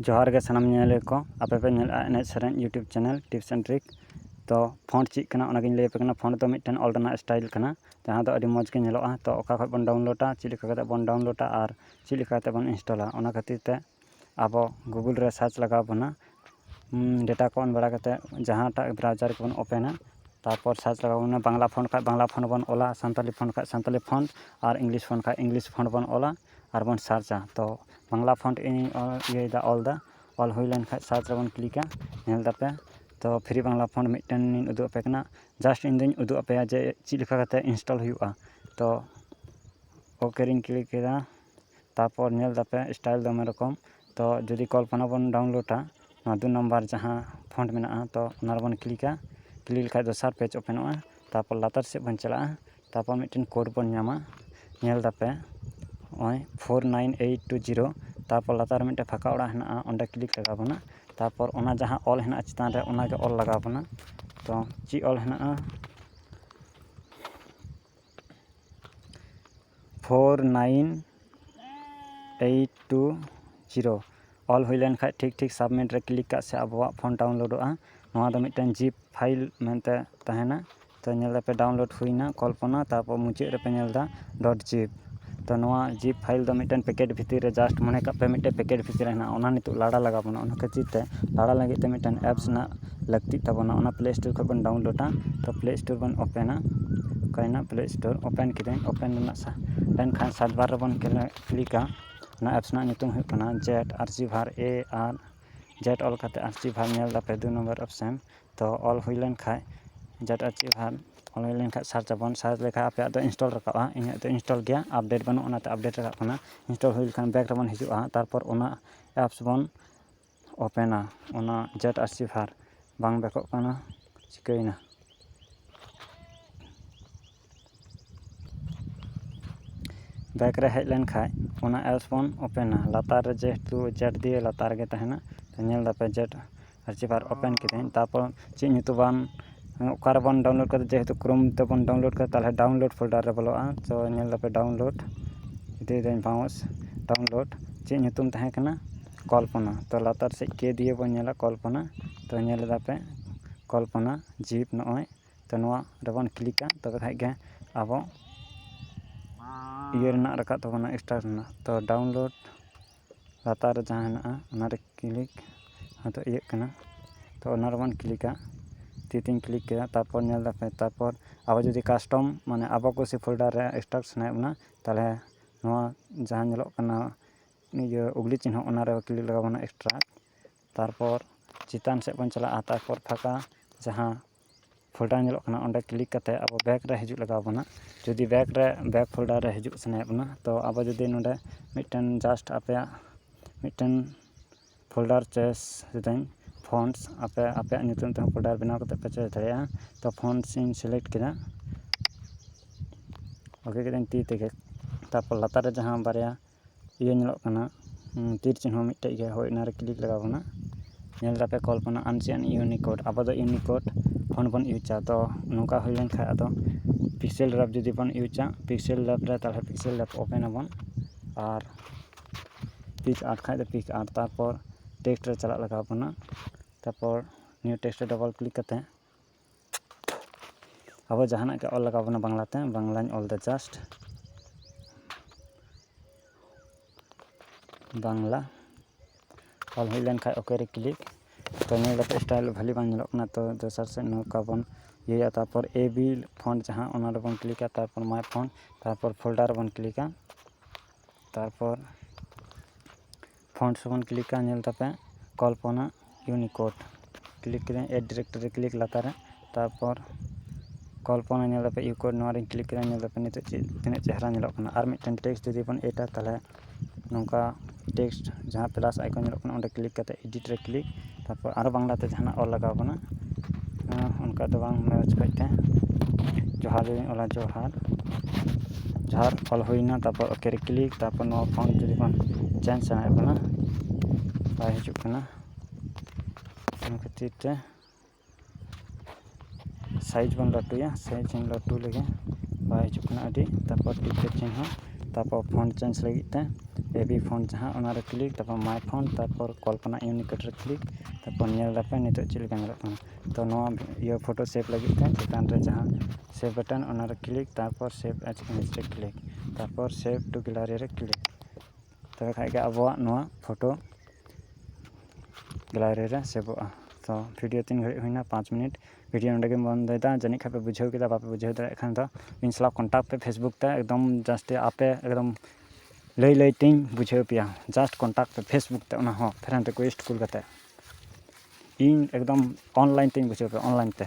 जोहार गे सानाम ñeele ko ape pe ñel NH Seren YouTube channel tips and trick तो फॉन्ट चीज कना ओना गिन लay पे कना फॉन्ट तो मिटन ऑल रना स्टाइल कना जहां दो अडी मौज के ñeloa तो ओका खय बन डाउनलोडा चि लेखा कते बन डाउनलोडा और चि लेखा कते बन इंस्टॉला ओना खातिर ते आबो गूगल रे सर्च लगा बना डेटा को ऑन बड़ा कते जहां टा ब्राउज़र को बन ओपन तारपर सर्च लगा बना बांग्ला फॉन्ट बन ओला सानताली फॉन्ट और इंग्लिश फॉन्ट बन ओला और बन सर्चा तो बांग्ला फॉन्ट इन ये ऑल हुई लेन खा सर्च बन क्लिका नेल दापे तो फ्री बांग्ला फॉन्ट मिटन उदू पे कना जस्ट इन दिन उदू पे जे चि लेखा कते इंस्टॉल हुआ तो ओके रिंग क्लिक केदा तारपर नेल दापे स्टाइल दमे रकम तो जदि कल्पना बन डाउनलोडा ना 2 नंबर जहां फॉन्ट मेना तो ओना बन क्लिक खाय दोसर पेज ओपनोआ तारपर लातर से बन चला तारपर मिटन कोड बन नामा नेल दापे 49820 तारपर लातार मिटे फाका ओड़ा हेना ओंडे क्लिक लगा बना तारपर ओना जहां ऑल हेना चितान रे ओना के ऑल लगा बना तो ची ऑल हेना 49820 ऑल हुई लेन खाय ठीक सबमिट रे क्लिक का से आबवा फोन डाउनलोडोआ नोआ दो मिटन जिप फाइल मेनते तहेना तो नेल पे डाउनलोड हुईना कल्पना तारपर मुचे रे पे नेलदा .zip तो नोआ जिप फाइल दो मिटन पैकेट भीतर रे जस्ट मने का पे मिटे पैकेट भीतर हेना ओना नितो लाड़ा लगा बना ओना खातिर ते लाड़ा लगे ते मिटन एप्स ना लगती तबना ओना प्ले स्टोर को बन डाउनलोडा तो प्ले स्टोर बन ओपना कइना प्ले स्टोर ओपन किदेन ओपन ना सा देन खान सात बार बन क्लिका ना एप्स ना नितुम हुई कना jet archiver A R jet all करते आर्चिवर नेल दा पे 2 नंबर ऑप्शन तो ऑल हुई लेन खाय जेट आर्चिवर ऑल हुई लेन खाय सर्च बन सर्च लेखा पे तो इंस्टॉल रखा इन तो इंस्टॉल गया अपडेट बन ओनाते अपडेट रखा कना इंस्टॉल हुई लेखान बैक रे बन हिजुआ तारपर ओना एप्स बन ओपना ओना जेट आर्चिवर बांग बैक कना चिकैना बैक रे हेज लेन खाय ओना एप्स बन ओपना लातार रे जेहेतु जेट दिए लातार गे तहना तो नेल दापे जेट आर्चिवर ओपन किदेन तारपर ची नितुबान ओकार बन डाउनलोड करते जेहेतु क्रोम ते बन डाउनलोड करते ताले डाउनलोड फोल्डर रे बोलोआ तो नेल दापे डाउनलोड इदे देन पाउस डाउनलोड ची नितुम तहे कना कल्पना तो लातार से के दिए बन नेला कल्पना तो नेल दापे कल्पना जिप नय तो नोआ रे बन क्लिका तो खाय गे आबो ये रना रखा तो बना एक्स्ट्रा रना तो डाउनलोड लातार जहां हेना ओना रे क्लिक तो ये कना तो ओना रे बन क्लिका तीन क्लिक किया तारपर नेल दापे तारपर अब जदि कस्टम माने आबो कुसी फोल्डर रे स्टॉक सनायबना ताले नोआ जहां नेलो कना ये उगली चिन्ह ओना रे क्लिक लगा बना एक्स्ट्रा तारपर चितान से बन चला तारपर फाका जहां फोल्डर नेलो कना ओंडे क्लिक करते अब बैक रे हिजु लगा बना जदि बैक फोल्डर रे हिजु सनायबना तो अब जदि नोडे मिटन जस्ट आपे मिटन फोल्डर चेस देन फॉन्ट्स आपे नितुम ते फोल्डर बनाव करते पे चेस दाया तो फॉन्ट्स इन सिलेक्ट किदा ओके किदेन ती तेगे तारपर लातार जहां बारया ये नेलो कना तीर चिन्ह मिटटे गे होय ना रे क्लिक लगा बना नेल दापे कल्पना अनचियन यूनिकोड अब दो यूनिकोड फोन बन यूजा तो नोका हुई लेन खाय अदो पिक्सेल रैप जदि बन यूजा पिक्सेल रैप रे ताले पिक्सेल रैप ओपन बन और पिक आर्ट खाय तो पिक आर्ट तारपर टेक्स्ट रे चला लगा बना तारपर न्यू टेक्स्ट डबल क्लिक करते अब जहां के ऑल लगा बना बांग्लाते बांग्लाñ ऑल द जस्ट बांग्ला ऑल हुई लेन खाय ओके रे क्लिक तो नेल दापे स्टाइल भली बन नेलो कना तो दोसर से नोका बन ये तारपर ए बी फॉन्ट जहां ओना रे बन क्लिक तारपर माय फॉन्ट तारपर फोल्डर बन क्लिक तारपर फॉन्ट से बन क्लिक नेल दापे कल्पना यूनिकोड क्लिक करें एड डायरेक्टरी क्लिक लातार तारपर कल्पना नेल दापे यूकोड नोआ रे क्लिक करें नेल दापे नितो तिने चेहरा नेलो कना और मिटन टेक्स्ट जदि बन एटा ताले नोका टेक्स्ट जहां प्लस आइकन नेलो कना ओंडे क्लिक करते एडिट रे क्लिक तारपर आरो बांग्लाते जहां ऑल लगा बना उनका तो बांग मैच करते जोहार ओला जोहार ऑल हुईना तारपर ओके रे क्लिक तारपर नो फॉन्ट जदि बन चेंज सनाय बना बाय हिजु कना खातिर ते साइज बन लटुया साइज इन लटु लगे बाय हिजु कना अडी तारपर टिक चिन्ह तारपर फोन चेंज लगी ते एबी फोन जहाँ ओनारे क्लिक तारपर माय फोन तारपर कल्पना यूनिकोड रे क्लिक तारपर नेल दापे नितो चेक लेका नेलो कना तो नोआ ये फोटो सेव लगी ते चेतान रे जहाँ सेव बटन ओनारे क्लिक तारपर सेव एज इमेज रे क्लिक तारपर सेव टू गैलरी रे क्लिक तबे खाय गे आबोआ नोआ फोटो गैलरी रे सेवोआ। तो वीडियो 3 घड़ी हुईना 5 मिनट वीडियो नोडे बंदा जानी खापे बुझाव केदा बापे बुझाव दाड़े खान दो इन साला कॉन्टैक्ट पे फेसबुक ते एकदम जस्ट आपे एकदम लई टिंग बुझाव पिया जस्ट कॉन्टैक्ट पे फेसबुक ते ओना हो फ्रेंड रिक्वेस्ट कुल कते इन एकदम ऑनलाइन टिंग बुझाव पे ऑनलाइन ते